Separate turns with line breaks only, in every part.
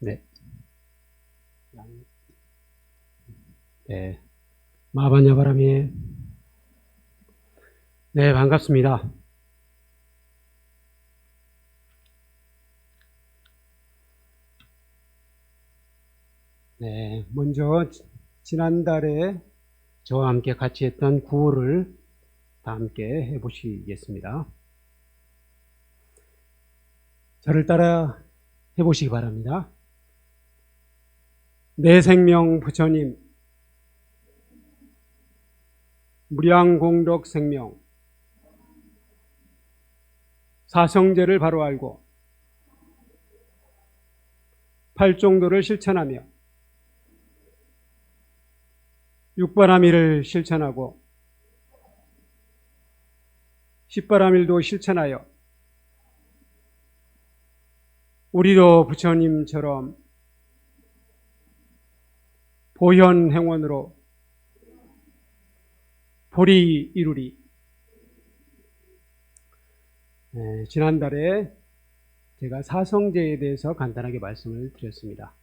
네. 네. 마반야바람이. 네, 반갑습니다. 네, 먼저 지난달에 저와 함께 같이 했던 구호를 다 함께 해보시겠습니다. 저를 따라 해보시기 바랍니다. 내 생명 부처님, 무량공덕 생명, 사성제를 바로 알고 팔종도를 실천하며 육바라밀을 실천하고 십바라밀도 실천하여 우리도 부처님처럼 보현행원으로 보리 이루리. 네, 지난달에 제가 사성제에 대해서 간단하게 말씀을 드렸습니다.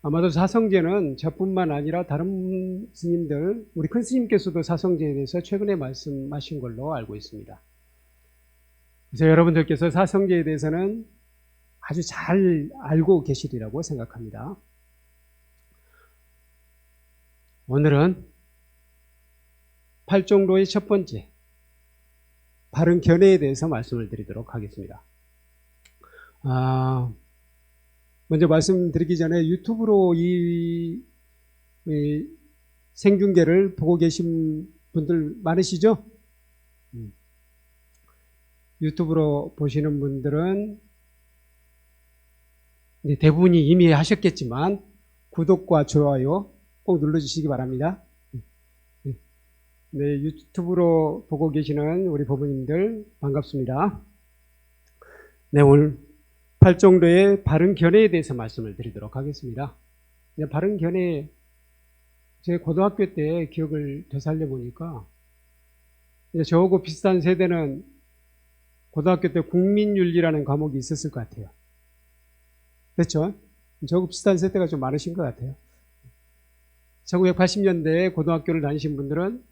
아마도 사성제는 저뿐만 아니라 다른 스님들, 우리 큰 스님께서도 사성제에 대해서 최근에 말씀하신 걸로 알고 있습니다. 그래서 여러분들께서 사성제에 대해서는 아주 잘 알고 계시리라고 생각합니다. 오늘은 팔종도의 첫 번째, 바른 견해에 대해서 말씀을 드리도록 하겠습니다. 먼저 말씀드리기 전에 유튜브로 이 생중계를 보고 계신 분들 많으시죠? 유튜브로 보시는 분들은 대부분이 이미 하셨겠지만 구독과 좋아요 꼭 눌러주시기 바랍니다. 네, 유튜브로 보고 계시는 우리 부모님들 반갑습니다. 네, 오늘 팔종도의 바른 견해에 대해서 말씀을 드리도록 하겠습니다. 바른 견해, 제 고등학교 때 기억을 되살려 보니까 저하고 비슷한 세대는 고등학교 때 국민윤리라는 과목이 있었을 것 같아요. 그렇죠? 저하고 비슷한 세대가 좀 많으신 것 같아요. 1980년대에 고등학교를 다니신 분들은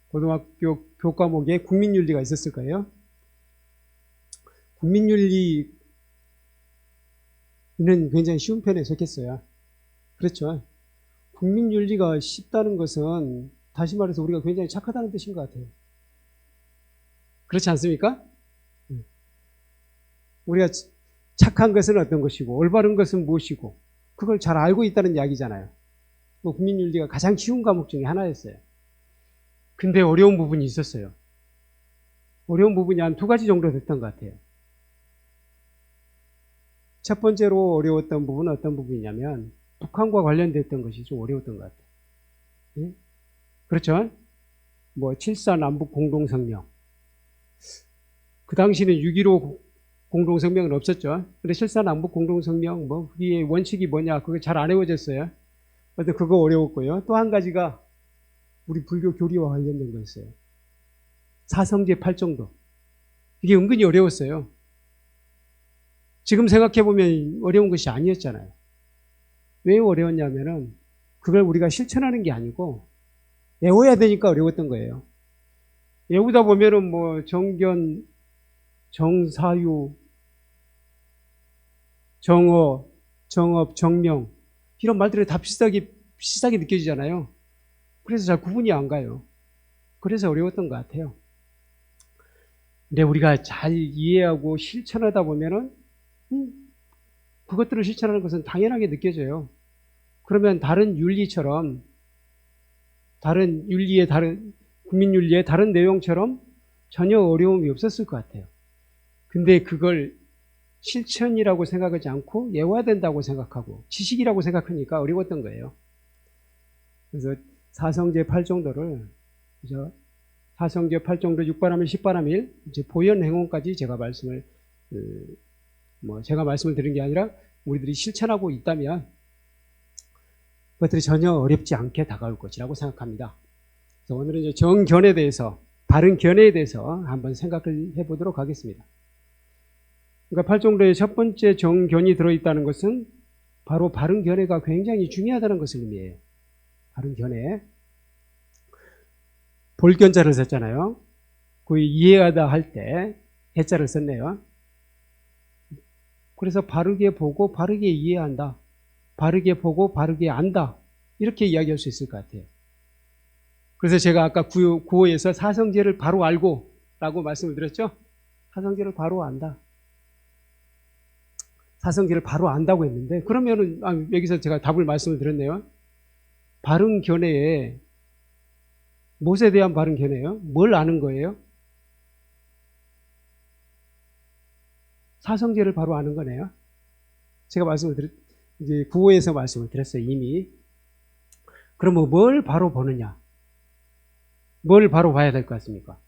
고등학교 교과목에 국민윤리가 있었을 거예요. 국민윤리는 굉장히 쉬운 편에 속했어요. 그렇죠? 국민윤리가 쉽다는 것은 다시 말해서 우리가 굉장히 착하다는 뜻인 것 같아요. 그렇지 않습니까? 우리가 착한 것은 어떤 것이고 올바른 것은 무엇이고 그걸 잘 알고 있다는 이야기잖아요. 국민윤리가 가장 쉬운 과목 중에 하나였어요. 근데 어려운 부분이 있었어요. 어려운 부분이 한 2가지 정도 됐던 것 같아요. 첫 번째로 어려웠던 부분은 어떤 부분이냐면 북한과 관련됐던 것이 좀 어려웠던 것 같아요. 예? 그렇죠? 7.4 남북 공동성명. 그 당시는 6.15 공동성명은 없었죠. 근데 7.4 남북 공동성명, 그게 원칙이 뭐냐, 그거 잘 안 외워졌어요. 근데 그거 어려웠고요. 또 한 가지가 우리 불교 교리와 관련된 거였어요. 사성제 팔종도. 이게 은근히 어려웠어요. 지금 생각해보면 어려운 것이 아니었잖아요. 왜 어려웠냐면은 그걸 우리가 실천하는 게 아니고 외워야 되니까 어려웠던 거예요. 외우다 보면은 정견, 정사유, 정어, 정업, 정명 이런 말들이 다 비슷하게 느껴지잖아요. 그래서 잘 구분이 안 가요. 그래서 어려웠던 것 같아요. 근데 우리가 잘 이해하고 실천하다 보면은 그것들을 실천하는 것은 당연하게 느껴져요. 그러면 다른 윤리처럼 국민윤리의 다른 내용처럼 전혀 어려움이 없었을 것 같아요. 근데 그걸 실천이라고 생각하지 않고 예화된다고 생각하고 지식이라고 생각하니까 어려웠던 거예요. 그래서 사성제 팔종도를 사성제 팔종도 육바라밀, 십바라밀, 이제 보현행원까지 제가 말씀을 드린 게 아니라 우리들이 실천하고 있다면 그것들이 전혀 어렵지 않게 다가올 것이라고 생각합니다. 그래서 오늘은 이제 정견에 대해서, 바른 견해에 대해서 한번 생각을 해보도록 하겠습니다. 그러니까 팔종도의 첫 번째 정견이 들어있다는 것은 바로 바른 견해가 굉장히 중요하다는 것을 의미해요. 바른 견해. 볼견자를 썼잖아요. 그 이해하다 할 때 해자를 썼네요. 그래서 바르게 보고 바르게 이해한다. 바르게 보고 바르게 안다. 이렇게 이야기할 수 있을 것 같아요. 그래서 제가 아까 구호에서 사성제를 바로 알고 라고 말씀을 드렸죠. 사성제를 바로 안다. 사성제를 바로 안다고 했는데 그러면은 여기서 제가 답을 말씀을 드렸네요. 바른 견해에 무엇에 대한 바른 견해예요? 뭘 아는 거예요? 사성제를 바로 아는 거네요. 제가 이제 구호에서 말씀을 드렸어요, 이미. 그러면 뭘 바로 보느냐? 뭘 바로 봐야 될 것 같습니까?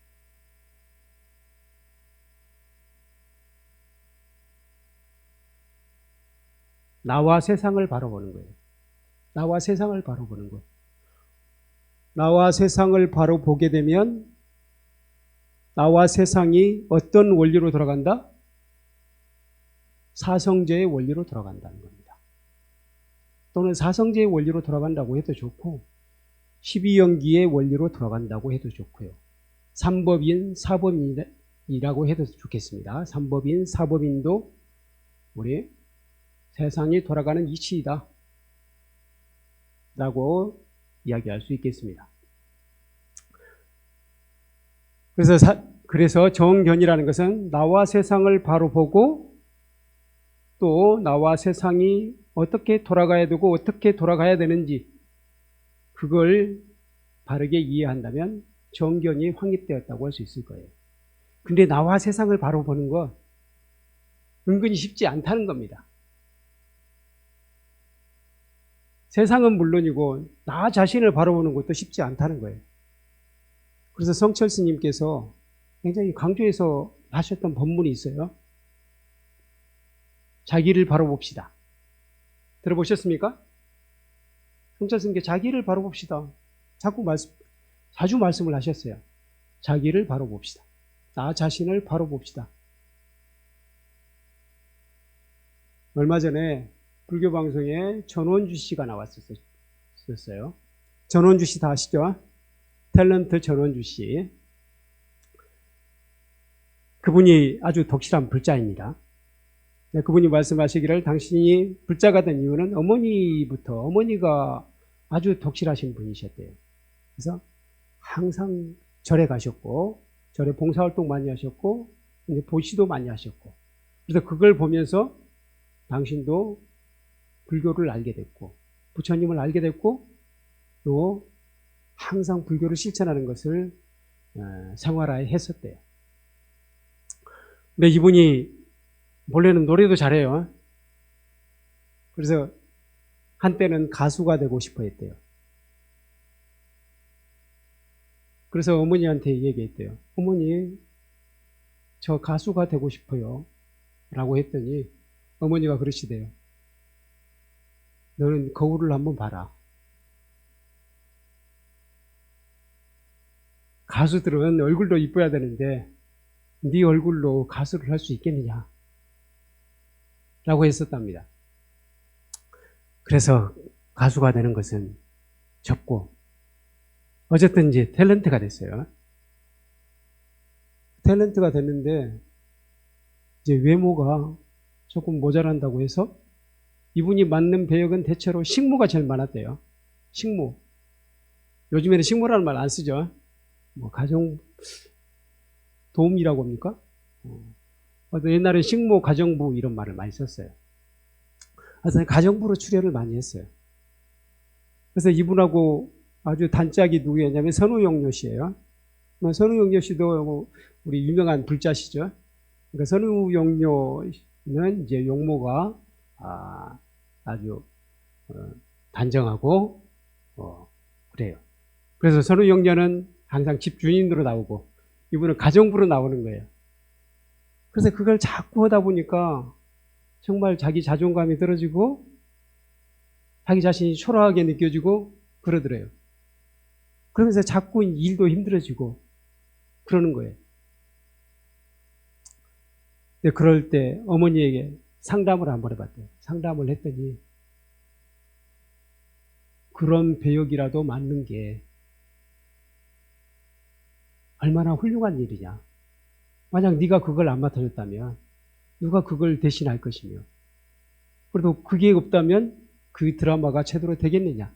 나와 세상을 바로 보는 거예요. 나와 세상을 바로 보는 거예요. 나와 세상을 바로 보게 되면 나와 세상이 어떤 원리로 돌아간다? 사성제의 원리로 돌아간다는 겁니다. 또는 사성제의 원리로 돌아간다고 해도 좋고 12연기의 원리로 돌아간다고 해도 좋고요. 삼법인, 사법인이라고 해도 좋겠습니다. 삼법인, 사법인도 우리 세상이 돌아가는 이치이다 라고 이야기할 수 있겠습니다. 그래서 정견이라는 것은 나와 세상을 바로 보고 또 나와 세상이 어떻게 돌아가야 되고 어떻게 돌아가야 되는지 그걸 바르게 이해한다면 정견이 확립되었다고 할 수 있을 거예요. 근데 나와 세상을 바로 보는 거 은근히 쉽지 않다는 겁니다. 세상은 물론이고 나 자신을 바로 보는 것도 쉽지 않다는 거예요. 그래서 성철 스님께서 굉장히 강조해서 하셨던 법문이 있어요. 자기를 바로 봅시다. 들어보셨습니까? 성철 스님께 자기를 바로 봅시다. 자주 말씀을 하셨어요. 자기를 바로 봅시다. 나 자신을 바로 봅시다. 얼마 전에 불교 방송에 전원주 씨가 나왔었어요. 전원주 씨 다 아시죠? 탤런트 전원주 씨. 그분이 아주 독실한 불자입니다. 그분이 말씀하시기를 당신이 불자가 된 이유는 어머니가 아주 독실하신 분이셨대요. 그래서 항상 절에 가셨고 절에 봉사활동 많이 하셨고 이제 보시도 많이 하셨고 그래서 그걸 보면서 당신도 불교를 알게 됐고 부처님을 알게 됐고 또 항상 불교를 실천하는 것을 생활화해 했었대요. 근데 이분이 원래는 노래도 잘해요. 그래서 한때는 가수가 되고 싶어 했대요. 그래서 어머니한테 얘기했대요. 어머니, 저 가수가 되고 싶어요. 라고 했더니 어머니가 그러시대요. 너는 거울을 한번 봐라. 가수들은 얼굴도 이뻐야 되는데 네 얼굴로 가수를 할 수 있겠느냐? 라고 했었답니다. 그래서 가수가 되는 것은 접고 어쨌든 이제 탤런트가 됐어요. 탤런트가 됐는데 이제 외모가 조금 모자란다고 해서 이분이 맡는 배역은 대체로 식모가 제일 많았대요. 식모. 요즘에는 식모라는 말 안 쓰죠. 뭐 가정 도움이라고 합니까? 옛날에 식모 가정부 이런 말을 많이 썼어요. 그래서 가정부로 출연을 많이 했어요. 그래서 이분하고 아주 단짝이 누구였냐면 선우용료 씨예요. 선우용료 씨도 우리 유명한 불자시죠. 그러니까 선우용료는 이제 용모가 아주 단정하고 그래요. 그래서 선우용료는 항상 집 주인으로 나오고 이분은 가정부로 나오는 거예요. 그래서 그걸 자꾸 하다 보니까 정말 자기 자존감이 떨어지고 자기 자신이 초라하게 느껴지고 그러더래요. 그러면서 자꾸 일도 힘들어지고 그러는 거예요. 근데 그럴 때 어머니에게 상담을 한번 해봤대요. 상담을 했더니 그런 배역이라도 맡는 게 얼마나 훌륭한 일이냐. 만약 네가 그걸 안 맡아줬다면 누가 그걸 대신할 것이며, 그래도 그게 없다면 그 드라마가 제대로 되겠느냐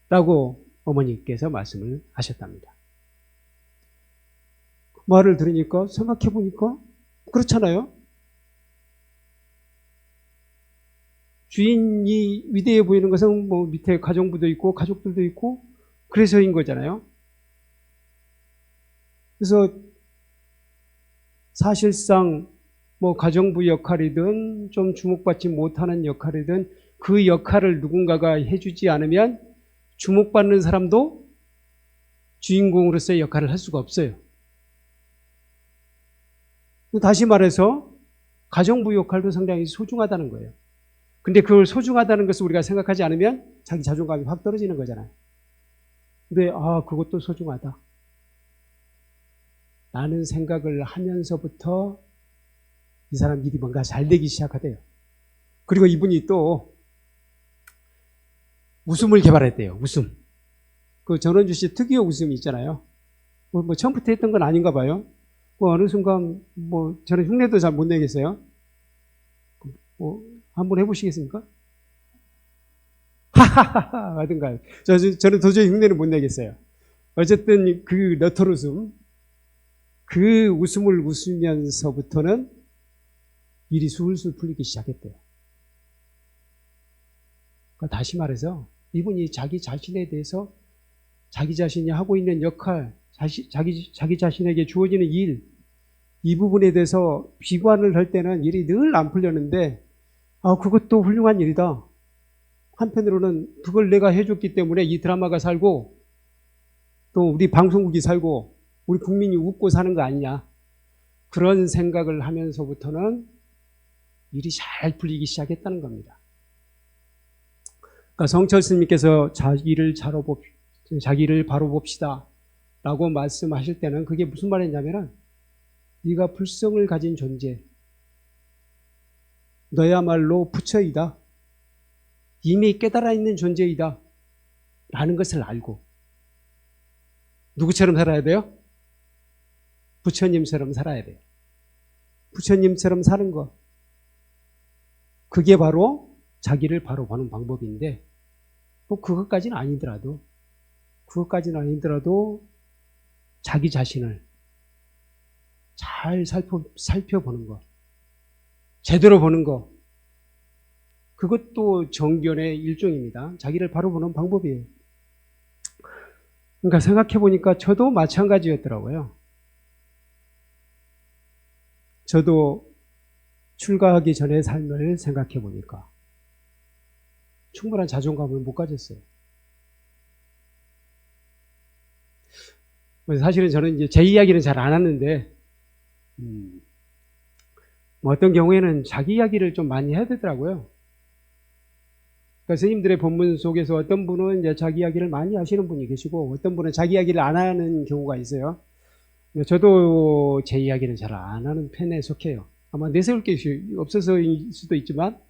라고 어머니께서 말씀을 하셨답니다. 그 말을 들으니까 생각해 보니까 그렇잖아요. 주인이 위대해 보이는 것은 뭐 밑에 가정부도 있고 가족들도 있고 그래서인 거잖아요. 그래서 사실상 뭐 가정부 역할이든 좀 주목받지 못하는 역할이든 그 역할을 누군가가 해주지 않으면 주목받는 사람도 주인공으로서의 역할을 할 수가 없어요. 다시 말해서 가정부 역할도 상당히 소중하다는 거예요. 근데 그걸 소중하다는 것을 우리가 생각하지 않으면 자기 자존감이 확 떨어지는 거잖아요. 근데 그것도 소중하다 라는 생각을 하면서부터 이 사람 일이 뭔가 잘 되기 시작하대요. 그리고 이분이 또 웃음을 개발했대요. 웃음. 그 전원주 씨 특유의 웃음이 있잖아요. 뭐 처음부터 했던 건 아닌가 봐요. 어느 순간 저는 흉내도 잘 못 내겠어요. 한번 해보시겠습니까? 하하하하 하든가요. 저는 도저히 흉내를 못 내겠어요. 어쨌든 그 너털 웃음, 그 웃음을 웃으면서부터는 일이 술술 풀리기 시작했대요. 그러니까 다시 말해서 이분이 자기 자신에 대해서 자기 자신이 하고 있는 역할, 자기 자신에게 주어지는 일, 이 부분에 대해서 비관을 할 때는 일이 늘 안 풀렸는데 그것도 훌륭한 일이다. 한편으로는 그걸 내가 해줬기 때문에 이 드라마가 살고 또 우리 방송국이 살고 우리 국민이 웃고 사는 거 아니냐. 그런 생각을 하면서부터는 일이 잘 풀리기 시작했다는 겁니다. 그러니까 성철 스님께서 자기를 바로 봅시다 라고 말씀하실 때는 그게 무슨 말이냐면은 네가 불성을 가진 존재, 너야말로 부처이다, 이미 깨달아 있는 존재이다 라는 것을 알고 누구처럼 살아야 돼요? 부처님처럼 살아야 돼요. 부처님처럼 사는 것, 그게 바로 자기를 바로 보는 방법인데 그것까지는 아니더라도 자기 자신을 잘 살펴보는 것, 제대로 보는 것, 그것도 정견의 일종입니다. 자기를 바로 보는 방법이에요. 그러니까 생각해 보니까 저도 마찬가지였더라고요. 저도 출가하기 전의 삶을 생각해 보니까 충분한 자존감을 못 가졌어요. 사실은 저는 이제 제 이야기는 잘 안 하는데, 어떤 경우에는 자기 이야기를 좀 많이 해야 되더라고요. 그러니까 스님들의 본문 속에서 어떤 분은 이제 자기 이야기를 많이 하시는 분이 계시고, 어떤 분은 자기 이야기를 안 하는 경우가 있어요. 저도 제 이야기는 잘 안 하는 편에 속해요. 아마 내세울 게 없어서일 수도 있지만,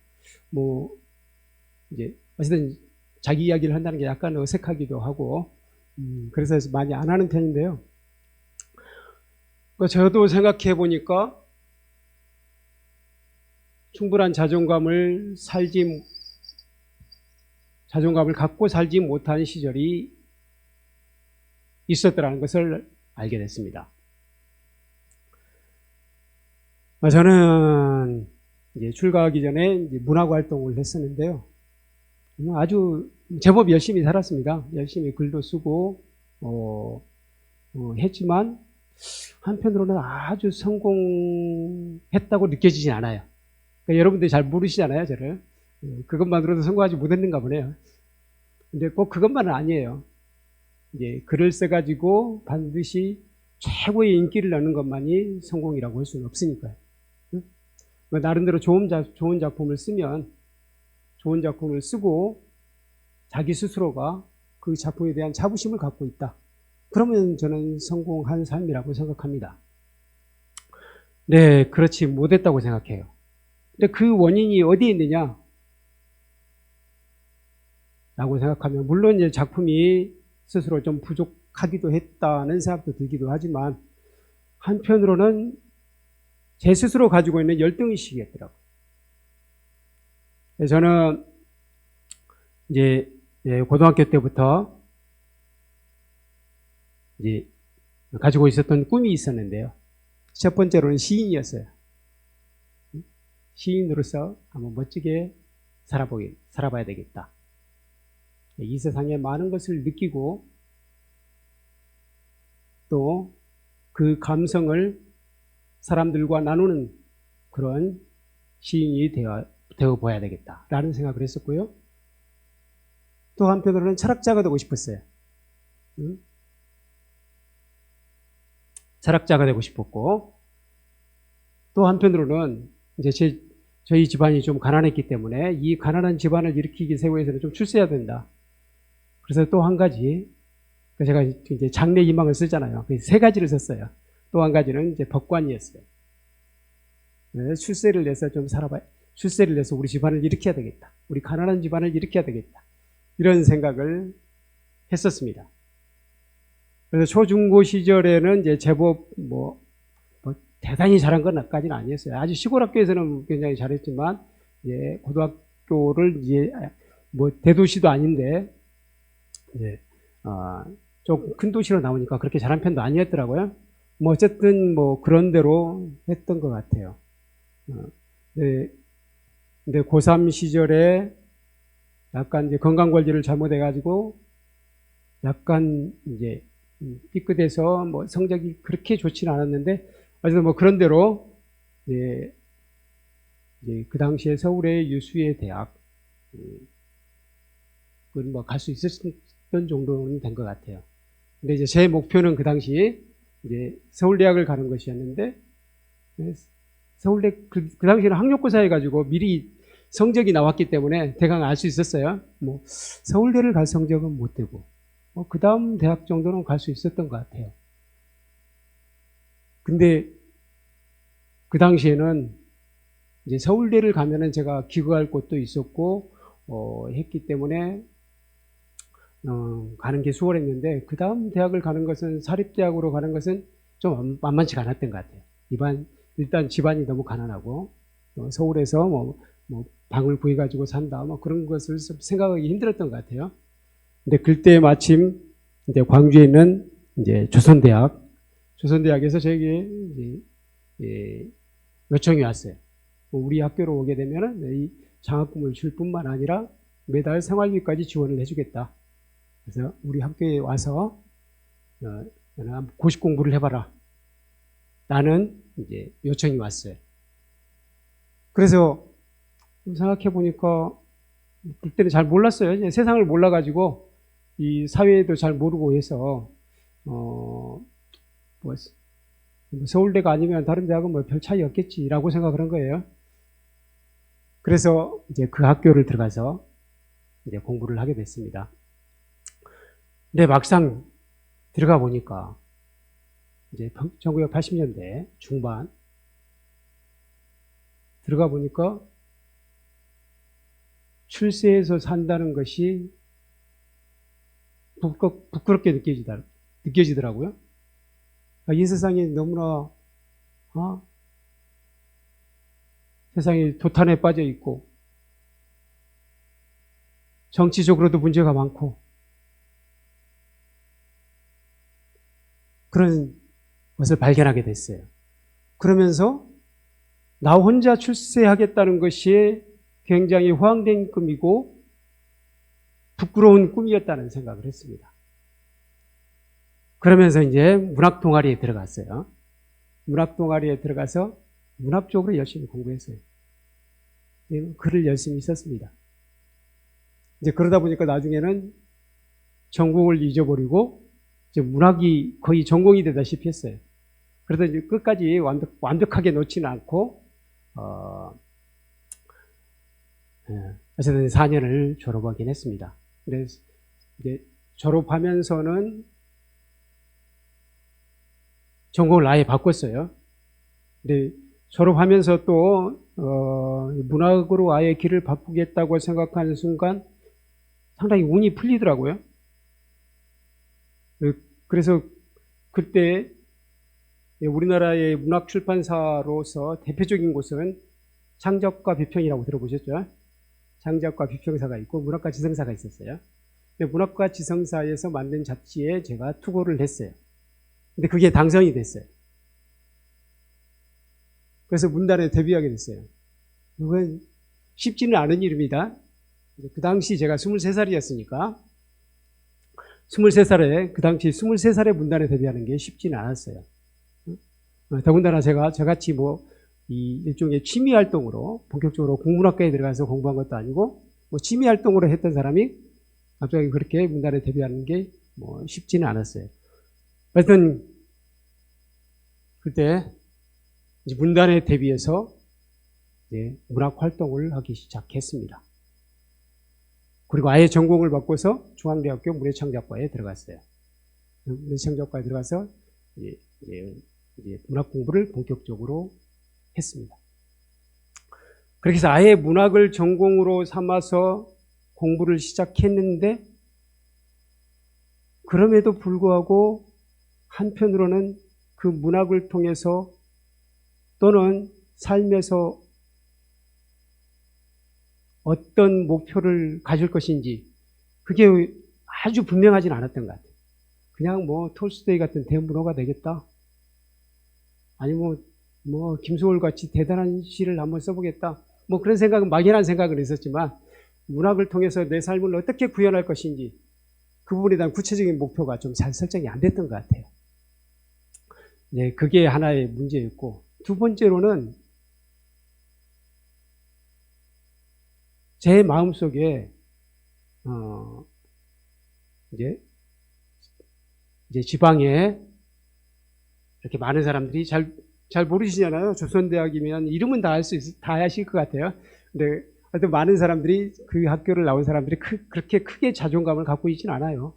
이제, 어쨌든 자기 이야기를 한다는 게 약간 어색하기도 하고, 그래서 많이 안 하는 편인데요. 저도 생각해 보니까 충분한 자존감을 갖고 살지 못한 시절이 있었더라는 것을 알게 됐습니다. 저는 이제 출가하기 전에 이제 문학 활동을 했었는데요. 아주 제법 열심히 살았습니다. 열심히 글도 쓰고 했지만 한편으로는 아주 성공했다고 느껴지진 않아요. 그러니까 여러분들이 잘 모르시잖아요, 저를. 그것만으로도 성공하지 못했는가 보네요. 근데 꼭 그것만은 아니에요. 이제 글을 써가지고 반드시 최고의 인기를 얻는 것만이 성공이라고 할 수는 없으니까요. 나름대로 좋은 작품을 쓰고 자기 스스로가 그 작품에 대한 자부심을 갖고 있다. 그러면 저는 성공한 삶이라고 생각합니다. 네, 그렇지 못했다고 생각해요. 근데 그 원인이 어디에 있느냐? 라고 생각하면, 물론 이제 작품이 스스로 좀 부족하기도 했다는 생각도 들기도 하지만, 한편으로는 제 스스로 가지고 있는 열등의식이었더라고요. 저는 이제 고등학교 때부터 이제 가지고 있었던 꿈이 있었는데요. 첫 번째로는 시인이었어요. 시인으로서 한번 멋지게 살아봐야 되겠다. 이 세상에 많은 것을 느끼고 또 그 감성을 사람들과 나누는 그런 시인이 되어 보아야 되겠다라는 생각을 했었고요. 또 한편으로는 철학자가 되고 싶었어요. 철학자가 되고 싶었고, 또 한편으로는 이제 저희 집안이 좀 가난했기 때문에 이 가난한 집안을 일으키기 위해서는 좀 출세해야 된다. 그래서 또 한 가지, 제가 이제 장래 희망을 쓰잖아요. 세 가지를 썼어요. 또 한 가지는 이제 법관이었어요. 출세를 내서 출세를 내서 우리 집안을 일으켜야 되겠다. 우리 가난한 집안을 일으켜야 되겠다. 이런 생각을 했었습니다. 그래서 초중고 시절에는 이제 제법 뭐 대단히 잘한 건까지는 아니었어요. 아주 시골 학교에서는 굉장히 잘했지만, 고등학교를 뭐 대도시도 아닌데, 좀 큰 도시로 나오니까 그렇게 잘한 편도 아니었더라고요. 뭐 어쨌든 뭐 그런 대로 했던 것 같아요. 근데 고3 시절에 약간 이제 건강 관리를 잘못해가지고 약간 이제 삐끗해서 뭐 성적이 그렇게 좋지는 않았는데, 어쨌든 뭐 그런 대로 이제 그 당시에 서울의 유수의 대학 그건 뭐 갈 수 있었던 정도는 된 것 같아요. 근데 이제 제 목표는 그 당시 이제 서울대학을 가는 것이었는데, 서울대 그 당시에는 학력고사 해가지고 미리 성적이 나왔기 때문에 대강 알 수 있었어요. 뭐 서울대를 갈 성적은 못 되고, 그 다음 대학 정도는 갈 수 있었던 것 같아요. 근데 그 당시에는 이제 서울대를 가면은 제가 기거할 곳도 있었고 했기 때문에 가는 게 수월했는데, 그 다음 대학을 가는 것은, 사립대학으로 가는 것은 좀 만만치가 않았던 것 같아요. 일단 집안이 너무 가난하고, 서울에서 뭐 방을 구해가지고 산다, 뭐 그런 것을 생각하기 힘들었던 것 같아요. 근데 그때 마침 이제 광주에 있는 이제 조선대학에서 저에게 이제 요청이 왔어요. 우리 학교로 오게 되면은 이 장학금을 줄 뿐만 아니라 매달 생활비까지 지원을 해주겠다. 그래서 우리 학교에 와서 고시 공부를 해봐라. 라는 이제 요청이 왔어요. 그래서 생각해 보니까 그때는 잘 몰랐어요. 세상을 몰라가지고 이 사회도 잘 모르고 해서 뭐 서울대가 아니면 다른 대학은 뭐 별 차이 없겠지라고 생각을 한 거예요. 그래서 이제 그 학교를 들어가서 이제 공부를 하게 됐습니다. 근데 막상 들어가 보니까 이제 1980년대 중반 들어가 보니까 출세해서 산다는 것이 부끄럽게 느껴지더라고요. 이 세상이 너무나 세상이 도탄에 빠져 있고, 정치적으로도 문제가 많고, 그런 것을 발견하게 됐어요. 그러면서 나 혼자 출세하겠다는 것이 굉장히 호황된 꿈이고 부끄러운 꿈이었다는 생각을 했습니다. 그러면서 이제 문학 동아리에 들어갔어요. 문학 동아리에 들어가서 문학 쪽으로 열심히 공부했어요. 글을 열심히 썼습니다. 이제 그러다 보니까 나중에는 전공을 잊어버리고 이제 문학이 거의 전공이 되다시피 했어요. 그래서 이제 끝까지 완벽하게 놓지는 않고 어쨌든 4년을 졸업하긴 했습니다. 그래서 이제 졸업하면서는 전공을 아예 바꿨어요. 근데 졸업하면서 또 문학으로 아예 길을 바꾸겠다고 생각하는 순간 상당히 운이 풀리더라고요. 그래서 그때 우리나라의 문학 출판사로서 대표적인 곳은 창작과 비평이라고 들어보셨죠? 창작과 비평사가 있고 문학과 지성사가 있었어요. 문학과 지성사에서 만든 잡지에 제가 투고를 했어요. 근데 그게 당선이 됐어요. 그래서 문단에 데뷔하게 됐어요. 그건 쉽지는 않은 일입니다. 그 당시 제가 23살이었으니까 23살에 그 당시 23살에 문단에 데뷔하는 게 쉽지는 않았어요. 더군다나 제가 저같이 이 일종의 취미 활동으로 본격적으로 국문학과에 들어가서 공부한 것도 아니고 취미 활동으로 했던 사람이 갑자기 그렇게 문단에 데뷔하는 게 쉽지는 않았어요. 하여튼 그때 이제 문단에 데뷔해서 문학 활동을 하기 시작했습니다. 그리고 아예 전공을 바꿔서 중앙대학교 문예창작과에 들어갔어요. 문예창작과에 들어가서 이제 문학 공부를 본격적으로 했습니다. 그렇게 해서 아예 문학을 전공으로 삼아서 공부를 시작했는데 그럼에도 불구하고 한편으로는 그 문학을 통해서 또는 삶에서 어떤 목표를 가질 것인지 그게 아주 분명하진 않았던 것 같아요. 그냥 톨스토이 같은 대문호가 되겠다. 아니면 김소월 같이 대단한 시를 한번 써보겠다. 그런 생각은 막연한 생각은 있었지만 문학을 통해서 내 삶을 어떻게 구현할 것인지 그 부분에 대한 구체적인 목표가 좀 잘 설정이 안 됐던 것 같아요. 네, 그게 하나의 문제였고 두 번째로는 제 마음속에 이제 지방에 이렇게 많은 사람들이 잘 모르시잖아요. 조선대학이면 이름은 다 아실 것 같아요. 근데 하여튼 많은 사람들이 그 학교를 나온 사람들이 그렇게 크게 자존감을 갖고 있진 않아요.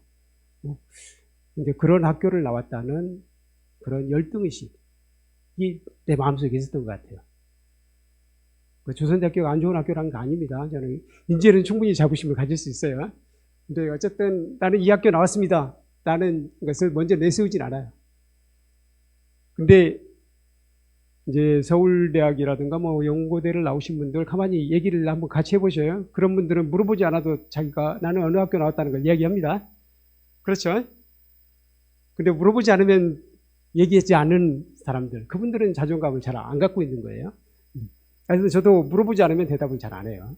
근데 그런 학교를 나왔다는 그런 열등의식이 내 마음속에 있었던 것 같아요. 조선대학교가 안 좋은 학교라는 거 아닙니다. 저는 인재는 충분히 자부심을 가질 수 있어요. 근데 어쨌든 나는 이 학교 나왔습니다. 나는 것을 먼저 내세우진 않아요. 근데 이제 서울대학이라든가 연고대를 나오신 분들 가만히 얘기를 한번 같이 해보셔요. 그런 분들은 물어보지 않아도 자기가 나는 어느 학교 나왔다는 걸 이야기합니다. 그렇죠? 근데 물어보지 않으면 얘기하지 않은 사람들, 그분들은 자존감을 잘 안 갖고 있는 거예요. 그래서 저도 물어보지 않으면 대답을 잘 안 해요.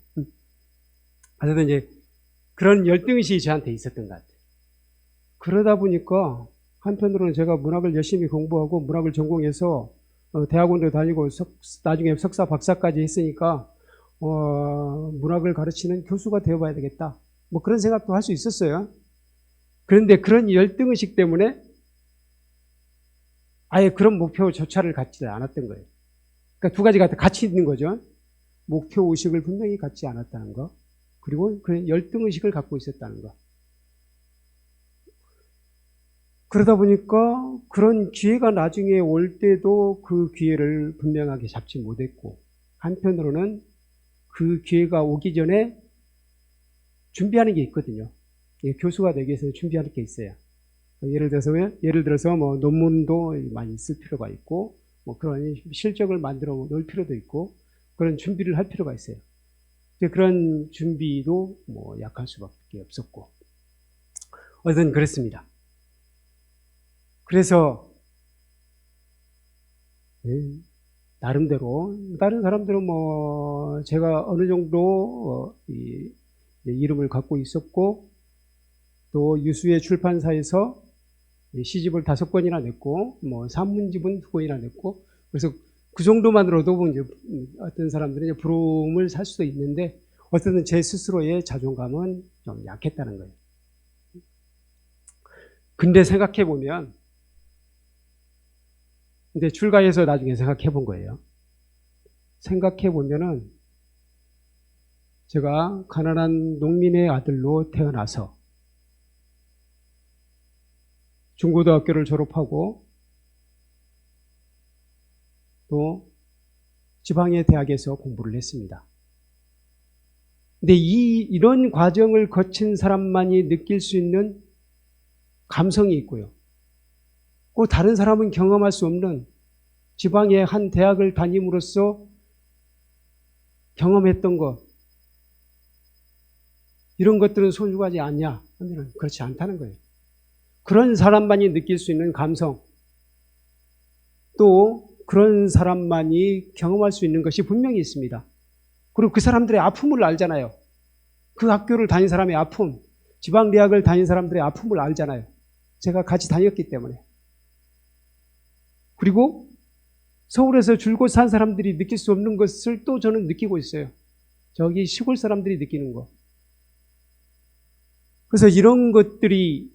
그래서 이제 그런 열등의식이 저한테 있었던 것 같아요. 그러다 보니까 한편으로는 제가 문학을 열심히 공부하고 문학을 전공해서 대학원도 다니고 나중에 석사 박사까지 했으니까 문학을 가르치는 교수가 되어봐야 되겠다. 그런 생각도 할 수 있었어요. 그런데 그런 열등의식 때문에 아예 그런 목표조차를 갖지 않았던 거예요. 그러니까 두 가지가 같이 있는 거죠. 목표의식을 분명히 갖지 않았다는 거, 그리고 그런 열등의식을 갖고 있었다는 거. 그러다 보니까 그런 기회가 나중에 올 때도 그 기회를 분명하게 잡지 못했고, 한편으로는 그 기회가 오기 전에 준비하는 게 있거든요. 교수가 되기 위해서 준비하는 게 있어요. 예를 들어서 논문도 많이 쓸 필요가 있고, 그런 실적을 만들어 놓을 필요도 있고, 그런 준비를 할 필요가 있어요. 그런 준비도 약할 수밖에 없었고, 어쨌든 그랬습니다. 그래서 나름대로 다른 사람들은 제가 어느 정도 이름을 갖고 있었고, 또 유수의 출판사에서 시집을 5권이나 냈고, 산문집은 2권이나 냈고, 그래서 그 정도만으로도 이제 어떤 사람들은 이제 부러움을 살 수도 있는데, 어쨌든 제 스스로의 자존감은 좀 약했다는 거예요. 근데 생각해보면, 근데 출가해서 나중에 생각해본 거예요. 생각해보면은, 제가 가난한 농민의 아들로 태어나서, 중고등학교를 졸업하고 또 지방의 대학에서 공부를 했습니다. 근데 이런 과정을 거친 사람만이 느낄 수 있는 감성이 있고요. 꼭 다른 사람은 경험할 수 없는 지방의 한 대학을 다님으로써 경험했던 것, 이런 것들은 소중하지 않냐 하면 그렇지 않다는 거예요. 그런 사람만이 느낄 수 있는 감성, 또 그런 사람만이 경험할 수 있는 것이 분명히 있습니다. 그리고 그 사람들의 아픔을 알잖아요. 그 학교를 다닌 사람의 아픔, 지방대학을 다닌 사람들의 아픔을 알잖아요. 제가 같이 다녔기 때문에. 그리고 서울에서 줄곧 산 사람들이 느낄 수 없는 것을 또 저는 느끼고 있어요. 저기 시골 사람들이 느끼는 거. 그래서 이런 것들이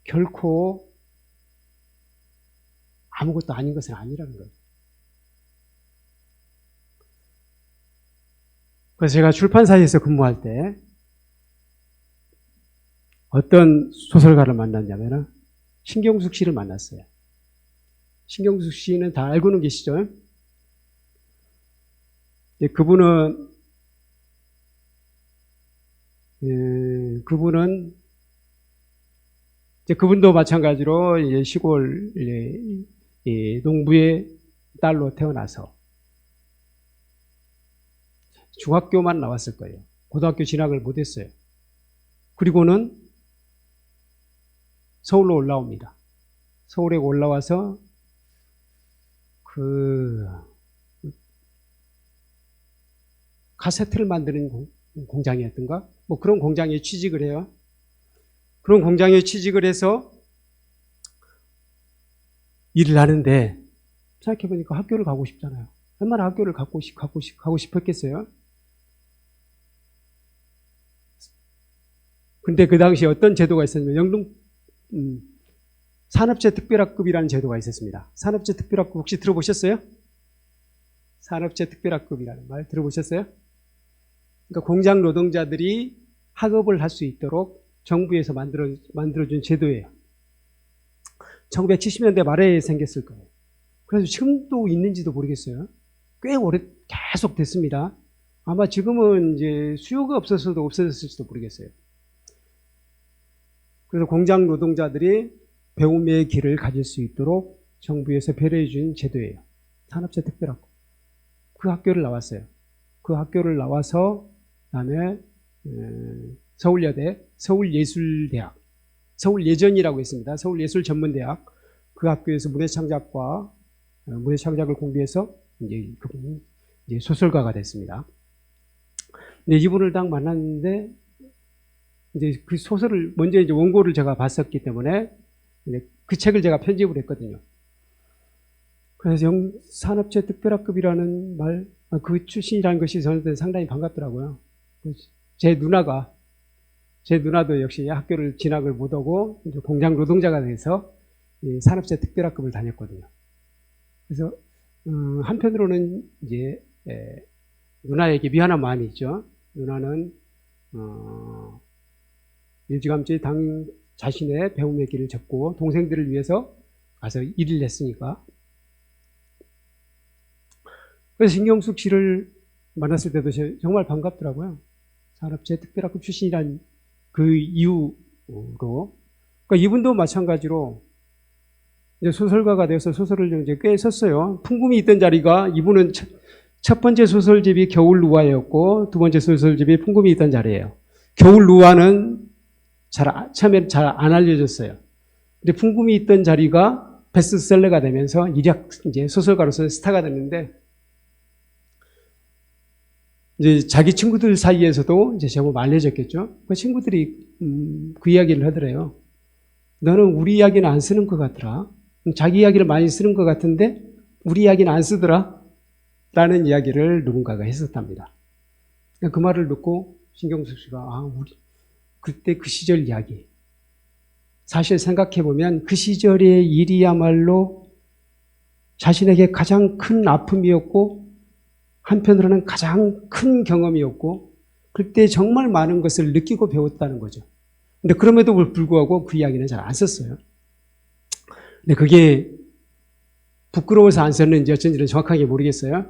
결코 아무것도 아닌 것은 아니라는 거예요. 그래서 제가 출판사에서 근무할 때 어떤 소설가를 만났냐면 신경숙 씨를 만났어요. 신경숙 씨는 다 알고는 계시죠? 그분도 마찬가지로 이제 시골 농부의 딸로 태어나서 중학교만 나왔을 거예요. 고등학교 진학을 못했어요. 그리고는 서울로 올라옵니다. 서울에 올라와서 카세트를 만드는 공장이었던가? 뭐 그런 공장에 취직을 해요. 그런 공장에 취직을 해서 일을 하는데 생각해보니까 학교를 가고 싶잖아요. 얼마나 학교를 가고 싶었겠어요? 근데 그 당시에 어떤 제도가 있었냐면 영동 산업재 특별학급이라는 제도가 있었습니다. 산업재 특별학급 혹시 들어보셨어요? 산업재 특별학급이라는 말 들어보셨어요? 그러니까 공장 노동자들이 학업을 할 수 있도록 정부에서 만들어준 제도예요. 1970년대 말에 생겼을 거예요. 그래서 지금도 있는지도 모르겠어요. 꽤 오래 계속 됐습니다. 아마 지금은 이제 수요가 없어서도 없어졌을지도 모르겠어요. 그래서 공장 노동자들이 배움의 길을 가질 수 있도록 정부에서 배려해 준 제도예요. 산업재 특별학급. 그 학교를 나왔어요. 그 학교를 나와서 그다음에 서울여대, 서울예술대학, 서울예전이라고 있습니다. 서울예술전문대학. 그 학교에서 문해창작을 공부해서 이제 소설가가 됐습니다. 근데 이분을 딱 만났는데 이제 그 소설을 먼저 이제 원고를 제가 봤었기 때문에 그 책을 제가 편집을 했거든요. 그래서 산업재 특별학급이라는 말, 그 출신이라는 것이 저한테 상당히 반갑더라고요. 제 누나도 역시 학교를 진학을 못하고 이제 공장 노동자가 돼서 이 산업재 특별학급을 다녔거든요. 그래서 한편으로는 이제 누나에게 미안한 마음이 있죠. 누나는 일찌감치 자신의 배움의 길을 접고 동생들을 위해서 가서 일을 했으니까. 그래서 신경숙 씨를 만났을 때도 정말 반갑더라고요. 산업재 특별학급 출신이란 그 이유로. 그러니까 이분도 마찬가지로 이제 소설가가 되어서 소설을 이제 꽤 썼어요. 풍금이 있던 자리가, 이분은 첫 번째 소설집이 겨울루아였고 두 번째 소설집이 풍금이 있던 자리예요. 겨울루아는 처음에 잘 안 알려졌어요. 근데 풍금이 있던 자리가 베스트셀러가 되면서 일약 이제 소설가로서 스타가 됐는데, 이제 자기 친구들 사이에서도 이제 제법 알려졌겠죠. 그 친구들이 그 이야기를 하더래요. 너는 우리 이야기는 안 쓰는 것 같더라. 자기 이야기를 많이 쓰는 것 같은데 우리 이야기는 안 쓰더라. 라는 이야기를 누군가가 했었답니다. 그 말을 듣고 신경숙 씨가 우리 그때 그 시절 이야기. 사실 생각해보면 그 시절의 일이야말로 자신에게 가장 큰 아픔이었고 한편으로는 가장 큰 경험이었고 그때 정말 많은 것을 느끼고 배웠다는 거죠. 근데 그럼에도 불구하고 그 이야기는 잘 안 썼어요. 근데 그게 부끄러워서 안 썼는지 어쩐지는 정확하게 모르겠어요.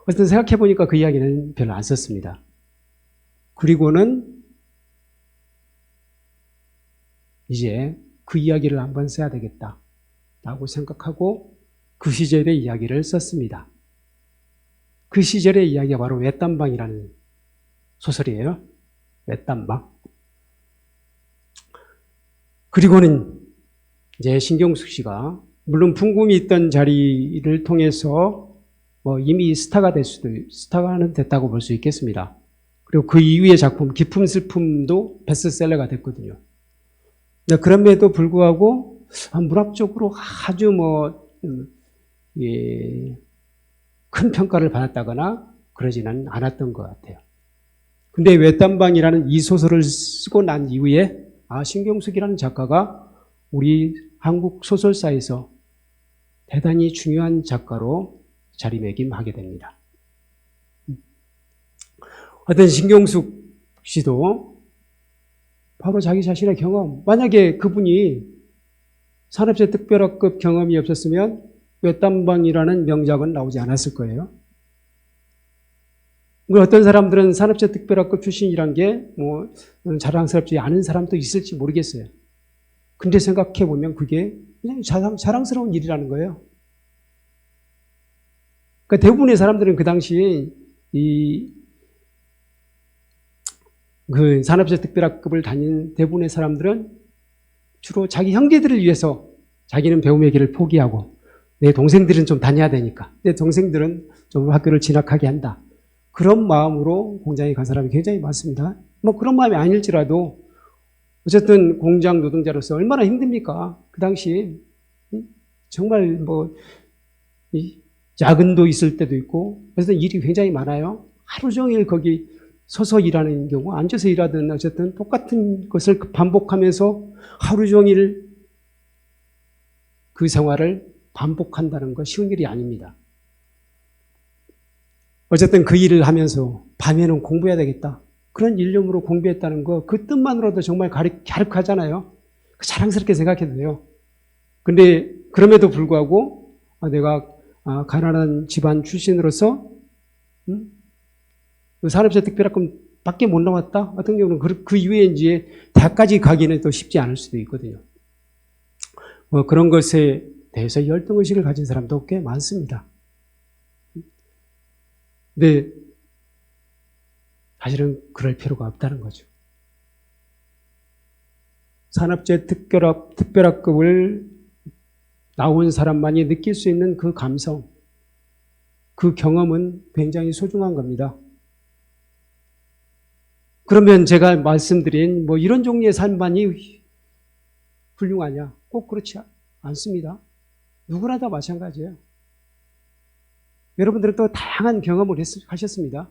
어쨌든 생각해보니까 그 이야기는 별로 안 썼습니다. 그리고는 이제 그 이야기를 한번 써야 되겠다라고 생각하고 그 시절의 이야기를 썼습니다. 그 시절의 이야기가 바로 외딴방이라는 소설이에요. 외딴방. 그리고는 이제 신경숙 씨가 물론 풍금이 있던 자리를 통해서 뭐 이미 스타가는 됐다고 볼 수 있겠습니다. 그리고 그 이후의 작품 기품 슬픔도 베스트셀러가 됐거든요. 그럼에도 불구하고 문학적으로 아주 큰 평가를 받았다거나 그러지는 않았던 것 같아요. 근데 외딴방이라는 이 소설을 쓰고 난 이후에 신경숙이라는 작가가 우리 한국 소설사에서 대단히 중요한 작가로 자리매김하게 됩니다. 어떤 신경숙 씨도 바로 자기 자신의 경험, 만약에 그분이 산업재 특별학급 경험이 없었으면 외딴방이라는 명작은 나오지 않았을 거예요. 어떤 사람들은 산업재 특별학급 출신이란 게 자랑스럽지 않은 사람도 있을지 모르겠어요. 근데 생각해보면 그게 그냥 자랑스러운 일이라는 거예요. 그러니까 대부분의 사람들은 그 당시에 그 산업재 특별학급을 다닌 대부분의 사람들은 주로 자기 형제들을 위해서 자기는 배움의 길을 포기하고 내 동생들은 좀 다녀야 되니까 내 동생들은 좀 학교를 진학하게 한다. 그런 마음으로 공장에 간 사람이 굉장히 많습니다. 그런 마음이 아닐지라도 어쨌든 공장 노동자로서 얼마나 힘듭니까? 그 당시에 정말 야근도 있을 때도 있고 어쨌든 일이 굉장히 많아요. 하루 종일 거기 서서 일하는 경우 앉아서 일하든 어쨌든 똑같은 것을 반복하면서 하루 종일 그 생활을 반복한다는 거 쉬운 일이 아닙니다. 어쨌든 그 일을 하면서 밤에는 공부해야 되겠다. 그런 일념으로 공부했다는 거, 그 뜻만으로도 정말 갸륵하잖아요. 자랑스럽게 생각해도 돼요. 근데 그럼에도 불구하고 내가 가난한 집안 출신으로서 산업재 특별학급 밖에 못 나왔다? 어떤 경우는 그 이후에 이제 대학까지 가기는 또 쉽지 않을 수도 있거든요. 그런 것에 대해서 열등의식을 가진 사람도 꽤 많습니다. 근데 사실은 그럴 필요가 없다는 거죠. 산업재 특별학급을 나온 사람만이 느낄 수 있는 그 감성, 그 경험은 굉장히 소중한 겁니다. 그러면 제가 말씀드린 이런 종류의 삶만이 훌륭하냐? 꼭 그렇지 않습니다. 누구나 다 마찬가지예요. 여러분들은 또 다양한 경험을 하셨습니다.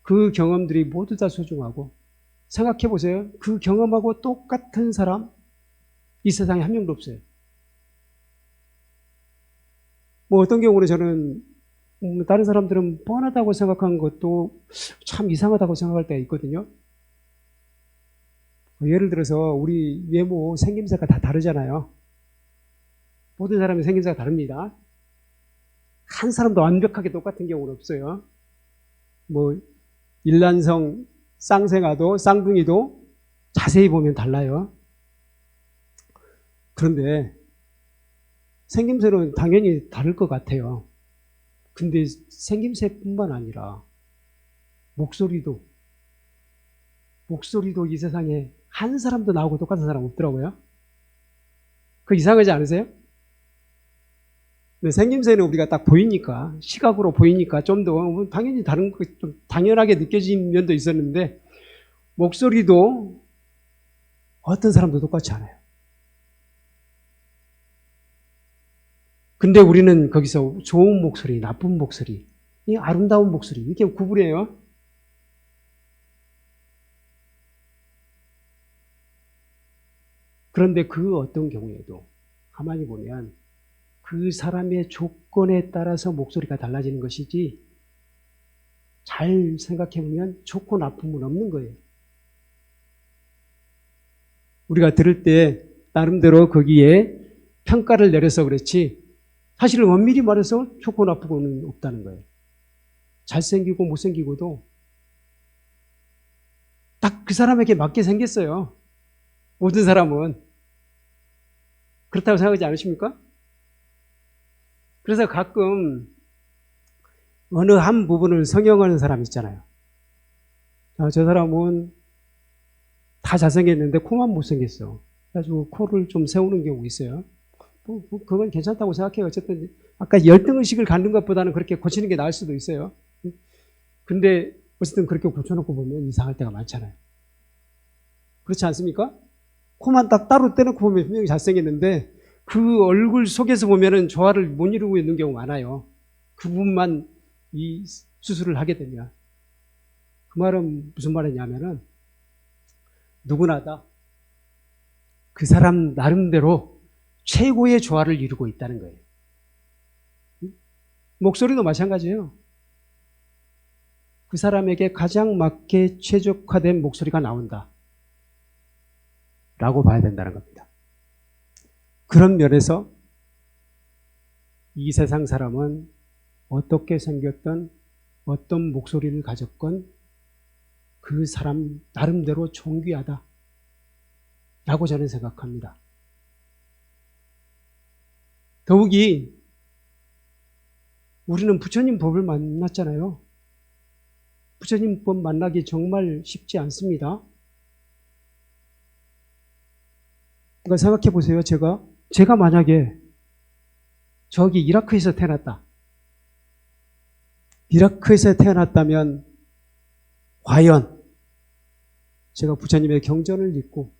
그 경험들이 모두 다 소중하고 생각해 보세요. 그 경험하고 똑같은 사람 이 세상에 한 명도 없어요. 어떤 경우는 저는 다른 사람들은 뻔하다고 생각한 것도 참 이상하다고 생각할 때가 있거든요. 예를 들어서 우리 외모 생김새가 다 다르잖아요. 모든 사람의 생김새가 다릅니다. 한 사람도 완벽하게 똑같은 경우는 없어요. 일란성 쌍생아도 쌍둥이도 자세히 보면 달라요. 그런데 생김새는 당연히 다를 것 같아요. 근데 생김새뿐만 아니라 목소리도 이 세상에 한 사람도 나오고 똑같은 사람 없더라고요. 그거 이상하지 않으세요? 생김새는 우리가 딱 보이니까, 시각으로 보이니까 좀 더 당연히 다른 거 좀 당연하게 느껴진 면도 있었는데 목소리도 어떤 사람도 똑같지 않아요. 근데 우리는 거기서 좋은 목소리, 나쁜 목소리, 이 아름다운 목소리 이렇게 구분해요. 그런데 그 어떤 경우에도 가만히 보면 그 사람의 조건에 따라서 목소리가 달라지는 것이지 잘 생각해보면 좋고 나쁨은 없는 거예요. 우리가 들을 때 나름대로 거기에 평가를 내려서 그렇지 사실은 엄밀히 말해서 좋고 나쁘고는 없다는 거예요. 잘생기고 못생기고도 딱 그 사람에게 맞게 생겼어요. 모든 사람은. 그렇다고 생각하지 않으십니까? 그래서 가끔 어느 한 부분을 성형하는 사람 있잖아요. 저 사람은 다 잘생겼는데 코만 못생겼어. 그래가지고 코를 좀 세우는 경우 있어요. 그건 괜찮다고 생각해요. 어쨌든 아까 열등의식을 갖는 것보다는 그렇게 고치는 게 나을 수도 있어요. 근데 어쨌든 그렇게 고쳐놓고 보면 이상할 때가 많잖아요. 그렇지 않습니까? 코만 딱 따로 떼놓고 보면 분명히 잘생겼는데 그 얼굴 속에서 보면은 조화를 못 이루고 있는 경우가 많아요. 그 부분만 이 수술을 하게 되면. 그 말은 무슨 말이냐면은 누구나 다 그 사람 나름대로 최고의 조화를 이루고 있다는 거예요. 목소리도 마찬가지예요. 그 사람에게 가장 맞게 최적화된 목소리가 나온다 라고 봐야 된다는 겁니다. 그런 면에서 이 세상 사람은 어떻게 생겼던 어떤 목소리를 가졌건 그 사람 나름대로 존귀하다 라고 저는 생각합니다. 더욱이 우리는 부처님 법을 만났잖아요. 부처님 법 만나기 정말 쉽지 않습니다. 그러니까 생각해 보세요. 제가 만약에 저기 이라크에서 태어났다. 이라크에서 태어났다면 과연 제가 부처님의 경전을 읽고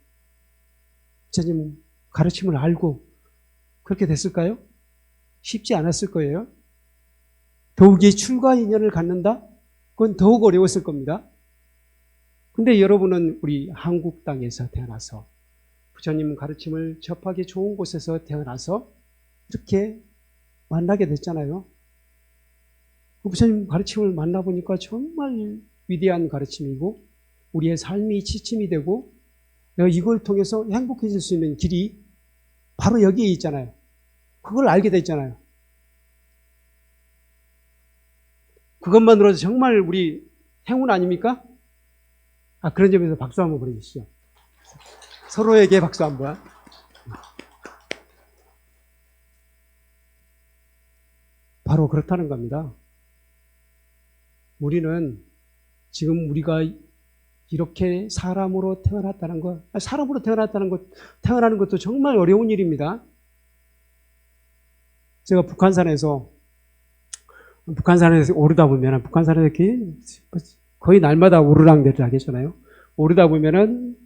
부처님 가르침을 알고 그렇게 됐을까요? 쉽지 않았을 거예요. 더욱이 출가 인연을 갖는다? 그건 더욱 어려웠을 겁니다. 근데 여러분은 우리 한국 땅에서 태어나서 부처님 가르침을 접하기 좋은 곳에서 태어나서 이렇게 만나게 됐잖아요. 부처님 가르침을 만나보니까 정말 위대한 가르침이고 우리의 삶이 지침이 되고 내가 이걸 통해서 행복해질 수 있는 길이 바로 여기에 있잖아요. 그걸 알게 됐잖아요. 그것만으로도 정말 우리 행운 아닙니까? 그런 점에서 박수 한번 보내주시죠. 서로에게 박수 한번. 바로 그렇다는 겁니다. 우리는 지금 우리가 이렇게 사람으로 태어났다는 것, 사람으로 태어나는 것도 정말 어려운 일입니다. 제가 북한산에서 오르다 보면, 북한산에서 이렇게 거의 날마다 오르락내리락 하잖아요. 오르다 보면은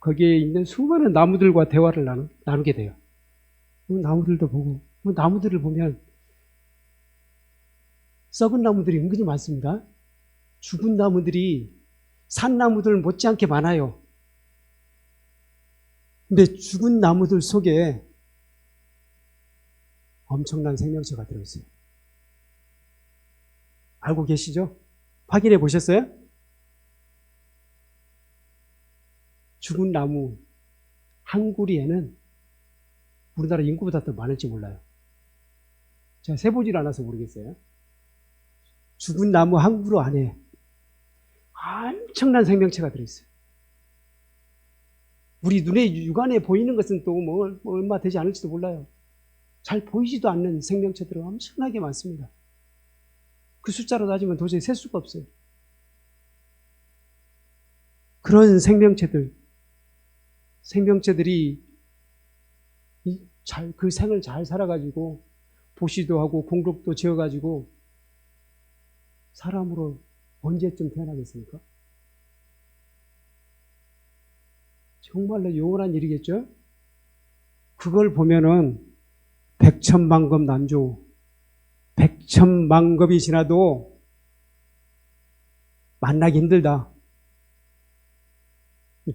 거기에 있는 수많은 나무들과 대화를 나누게 돼요. 나무들도 보고, 나무들을 보면 썩은 나무들이 은근히 많습니다. 죽은 나무들이 산나무들 못지않게 많아요. 근데 죽은 나무들 속에 엄청난 생명체가 들어있어요. 알고 계시죠? 확인해 보셨어요? 죽은 나무 한 구리에는 우리나라 인구보다 더 많을지 몰라요. 제가 세보질 않아서 모르겠어요. 죽은 나무 한 그루 안에 엄청난 생명체가 들어있어요. 우리 눈에 육안에 보이는 것은 또 얼마 되지 않을지도 몰라요. 잘 보이지도 않는 생명체들은 엄청나게 많습니다. 그 숫자로 따지면 도저히 셀 수가 없어요. 그런 생명체들이 그 생을 잘 살아가지고 보시도 하고 공덕도 지어가지고 사람으로 언제쯤 태어나겠습니까? 정말로 영원한 일이겠죠? 그걸 보면은 백천만급 난조, 백천만급이 지나도 만나기 힘들다.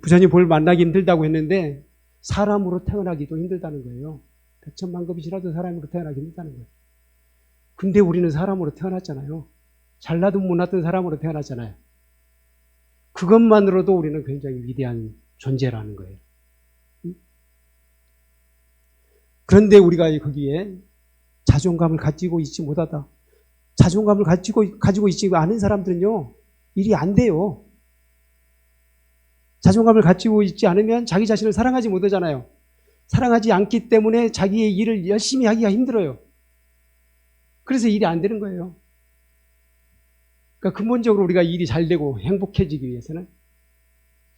부처님 볼 만나기 힘들다고 했는데 사람으로 태어나기도 힘들다는 거예요. 백천만급이 지나도 사람으로 태어나기 힘들다는 거예요. 근데 우리는 사람으로 태어났잖아요. 잘나든 못나든 사람으로 태어났잖아요. 그것만으로도 우리는 굉장히 위대한 존재라는 거예요. 그런데 우리가 거기에 자존감을 가지고 있지 못하다. 자존감을 가지고 있지 않은 사람들은요, 일이 안 돼요. 자존감을 가지고 있지 않으면 자기 자신을 사랑하지 못하잖아요. 사랑하지 않기 때문에 자기의 일을 열심히 하기가 힘들어요. 그래서 일이 안 되는 거예요. 그러니까 근본적으로 우리가 일이 잘 되고 행복해지기 위해서는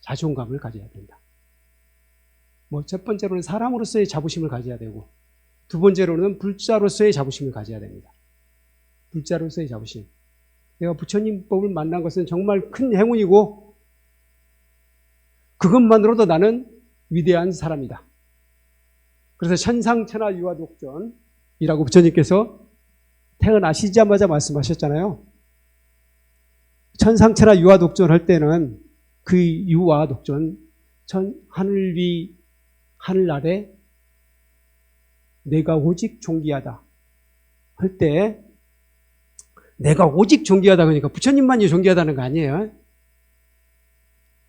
자존감을 가져야 된다. 첫 번째로는 사람으로서의 자부심을 가져야 되고, 두 번째로는 불자로서의 자부심을 가져야 됩니다. 불자로서의 자부심. 내가 부처님 법을 만난 것은 정말 큰 행운이고, 그것만으로도 나는 위대한 사람이다. 그래서 천상천하 유아독존이라고 부처님께서 태어나시자마자 말씀하셨잖아요. 천상천하 유아독존 할 때는 그 유아독존, 하늘 위, 하늘 아래 내가 오직 존귀하다 할 때, 내가 오직 존귀하다 그러니까 부처님만이 존귀하다는 거 아니에요.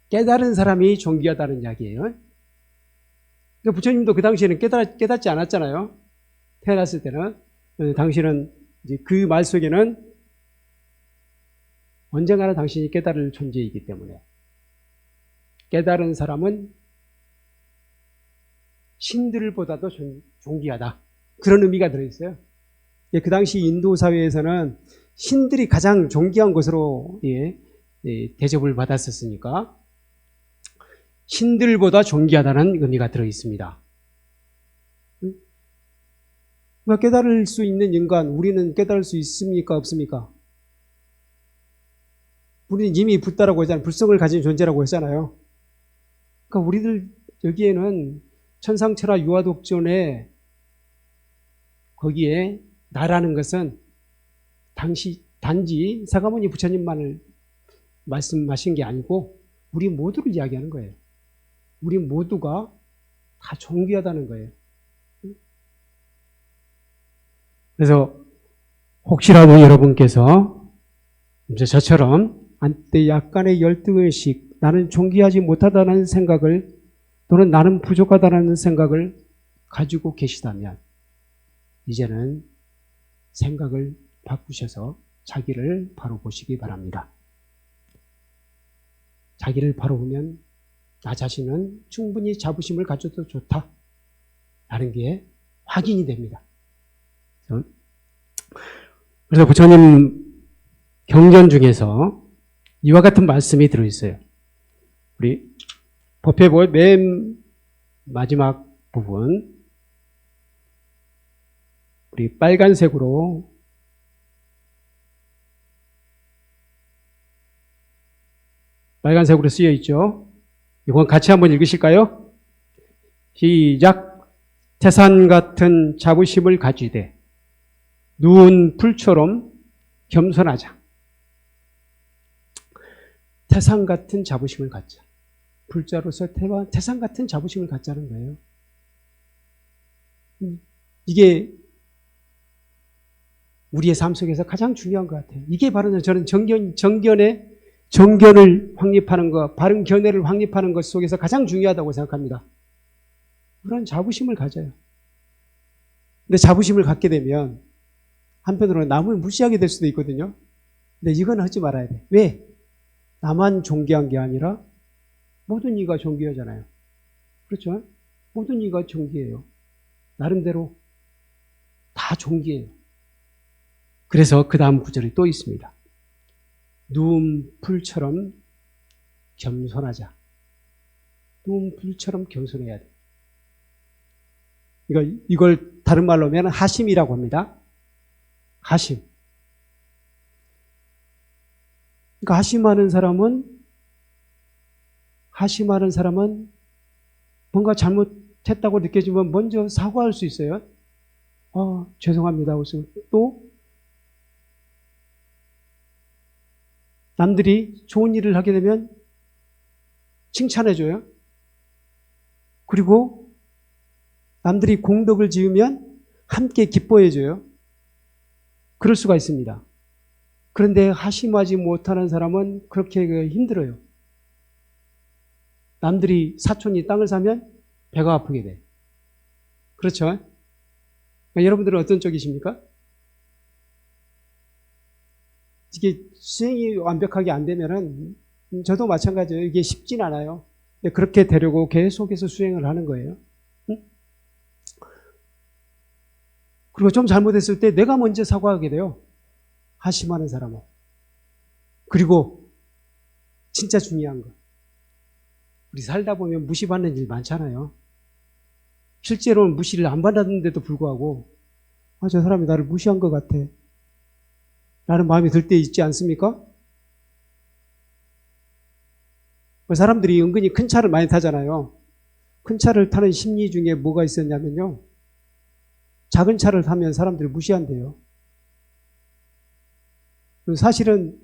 깨달은 사람이 존귀하다는 이야기예요. 그러니까 부처님도 그 당시에는 깨닫지 않았잖아요. 태어났을 때는. 당신은 이제 그 말 속에는 언젠가는 당신이 깨달을 존재이기 때문에 깨달은 사람은 신들보다도 존귀하다. 그런 의미가 들어있어요. 그 당시 인도 사회에서는 신들이 가장 존귀한 것으로 대접을 받았었으니까 신들보다 존귀하다는 의미가 들어있습니다. 깨달을 수 있는 인간, 우리는 깨달을 수 있습니까? 없습니까? 우리는 이미 붓다라고 했잖아요. 불성을 가진 존재라고 했잖아요. 그러니까 우리들 여기에는 천상천하 유아독존에 거기에 나라는 것은 단지 사가모니 부처님만을 말씀하신 게 아니고 우리 모두를 이야기하는 거예요. 우리 모두가 다 존귀하다는 거예요. 그래서 혹시라도 여러분께서 이제 저처럼 한때 약간의 열등의식, 나는 존귀하지 못하다는 생각을 또는 나는 부족하다는 생각을 가지고 계시다면 이제는 생각을 바꾸셔서 자기를 바로 보시기 바랍니다. 자기를 바로 보면 나 자신은 충분히 자부심을 가져도 좋다라는 게 확인이 됩니다. 그래서 부처님 경전 중에서 이와 같은 말씀이 들어있어요. 우리 법회보의 맨 마지막 부분, 우리 빨간색으로 쓰여 있죠. 이건 같이 한번 읽으실까요? 시작. 태산 같은 자부심을 가지되 누운 풀처럼 겸손하자. 태산 같은 자부심을 갖자. 불자로서 태산 같은 자부심을 갖자는 거예요. 이게 우리의 삶 속에서 가장 중요한 것 같아요. 이게 바로 저는 정견을 확립하는 것, 바른 견해를 확립하는 것 속에서 가장 중요하다고 생각합니다. 그런 자부심을 가져요. 근데 자부심을 갖게 되면 한편으로는 남을 무시하게 될 수도 있거든요. 근데 이건 하지 말아야 돼. 왜? 나만 존귀한 게 아니라 모든 이가 존귀하잖아요. 그렇죠? 모든 이가 존귀해요. 나름대로 다 존귀해요. 그래서 그 다음 구절이 또 있습니다. 누운 풀처럼 겸손하자. 누운 풀처럼 겸손해야 돼. 이걸 다른 말로 하면 하심이라고 합니다. 하심. 그러니까 하심하는 사람은 뭔가 잘못했다고 느껴지면 먼저 사과할 수 있어요. 죄송합니다. 또 남들이 좋은 일을 하게 되면 칭찬해줘요. 그리고 남들이 공덕을 지으면 함께 기뻐해줘요. 그럴 수가 있습니다. 그런데 하심하지 못하는 사람은 그렇게 힘들어요. 남들이 사촌이 땅을 사면 배가 아프게 돼. 그렇죠? 여러분들은 어떤 쪽이십니까? 이게 수행이 완벽하게 안 되면은 저도 마찬가지예요. 이게 쉽진 않아요. 그렇게 되려고 계속해서 수행을 하는 거예요. 응? 그리고 좀 잘못했을 때 내가 먼저 사과하게 돼요. 하심하는 사람은. 그리고 진짜 중요한 거. 우리 살다 보면 무시받는 일 많잖아요. 실제로는 무시를 안 받았는데도 불구하고 저 사람이 나를 무시한 것 같아 라는 마음이 들 때 있지 않습니까? 사람들이 은근히 큰 차를 많이 타잖아요. 큰 차를 타는 심리 중에 뭐가 있었냐면요. 작은 차를 타면 사람들이 무시한대요. 사실은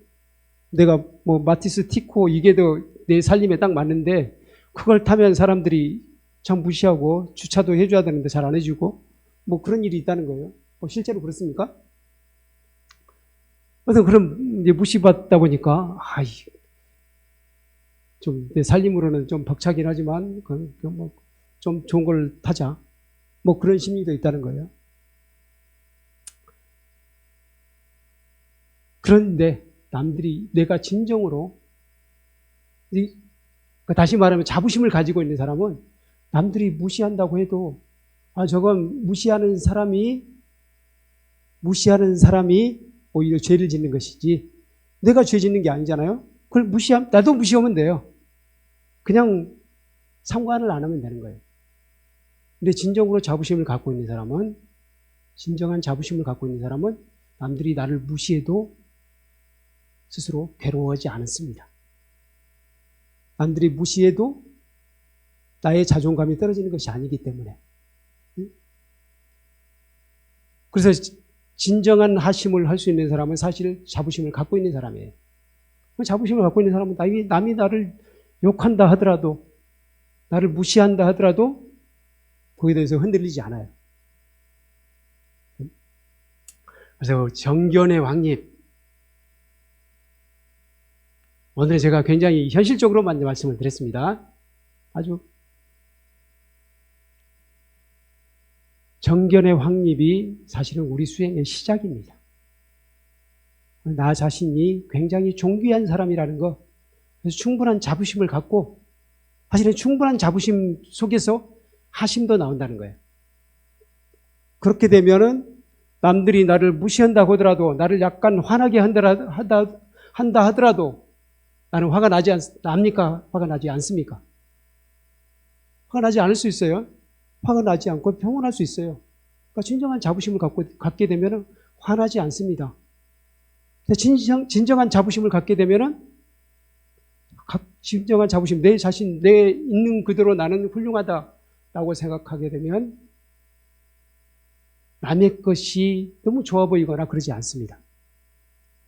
내가 뭐 마티스 티코 이게 더 내 살림에 딱 맞는데 그걸 타면 사람들이 참 무시하고 주차도 해줘야 되는데 잘 안 해주고 뭐 그런 일이 있다는 거예요. 실제로 그렇습니까? 그럼 이제 무시받다 보니까 좀 내 살림으로는 좀 벅차긴 하지만 뭐 좀 좋은 걸 타자 뭐 그런 심리도 있다는 거예요. 그런데 남들이 내가 진정으로 다시 말하면 자부심을 가지고 있는 사람은 남들이 무시한다고 해도 저건 무시하는 사람이 오히려 죄를 짓는 것이지 내가 죄 짓는 게 아니잖아요. 그걸 나도 무시하면 돼요. 그냥 상관을 안 하면 되는 거예요. 근데 진정으로 자부심을 갖고 있는 사람은 진정한 자부심을 갖고 있는 사람은 남들이 나를 무시해도 스스로 괴로워하지 않습니다. 남들이 무시해도 나의 자존감이 떨어지는 것이 아니기 때문에. 그래서 진정한 하심을 할 수 있는 사람은 사실 자부심을 갖고 있는 사람이에요. 자부심을 갖고 있는 사람은 남이 나를 욕한다 하더라도 나를 무시한다 하더라도 거기에 대해서 흔들리지 않아요. 그래서 정견의 확립. 오늘 제가 굉장히 현실적으로만 말씀을 드렸습니다. 아주 정견의 확립이 사실은 우리 수행의 시작입니다. 나 자신이 굉장히 존귀한 사람이라는 거, 그래서 충분한 자부심을 갖고 사실은 충분한 자부심 속에서 하심도 나온다는 거예요. 그렇게 되면은 남들이 나를 무시한다고 하더라도 나를 약간 화나게 한다 하더라도 나는 납니까? 화가 나지 않습니까? 화가 나지 않을 수 있어요. 화가 나지 않고 평온할 수 있어요. 그러니까 진정한 자부심을 갖게 되면 화나지 않습니다. 진정한 자부심을 갖게 되면 진정한 자부심, 내 자신, 내 있는 그대로 나는 훌륭하다라고 생각하게 되면 남의 것이 너무 좋아 보이거나 그러지 않습니다.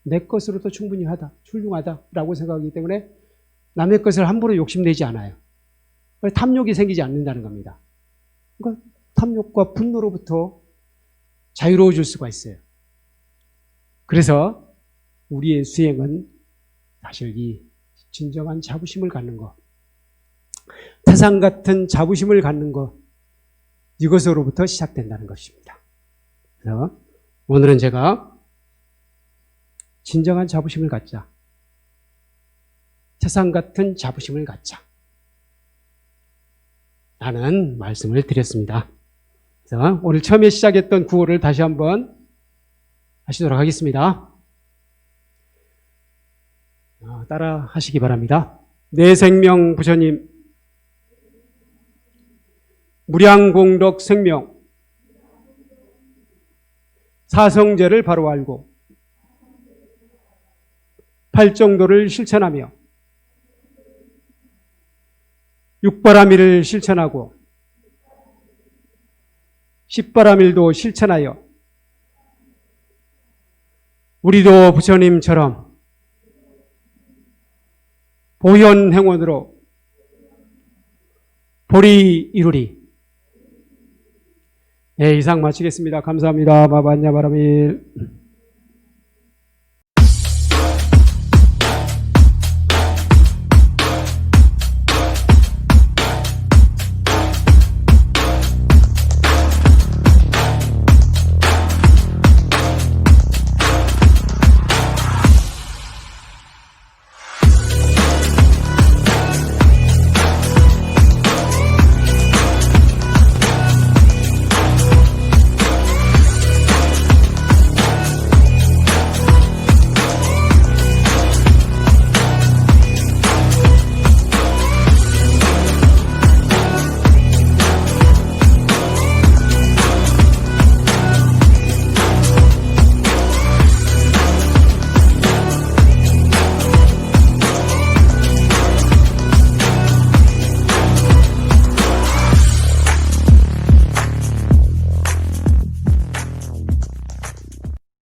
내 것으로도 충분히 훌륭하다라고 생각하기 때문에 남의 것을 함부로 욕심내지 않아요. 탐욕이 생기지 않는다는 겁니다. 그러니까 탐욕과 분노로부터 자유로워질 수가 있어요. 그래서 우리의 수행은 사실 이 진정한 자부심을 갖는 것, 태산 같은 자부심을 갖는 것, 이것으로부터 시작된다는 것입니다. 그래서 오늘은 제가 진정한 자부심을 갖자, 태산 같은 자부심을 갖자 라는 말씀을 드렸습니다. 그래서 오늘 처음에 시작했던 구호를 다시 한번 하시도록 하겠습니다. 따라 하시기 바랍니다. 내 생명 부처님, 무량공덕 생명, 사성제를 바로 알고 팔정도를 실천하며 육바라밀을 실천하고 십바라밀도 실천하여 우리도 부처님처럼 보현행원으로 보리 이루리. 네, 이상 마치겠습니다. 감사합니다. 마반야바라밀.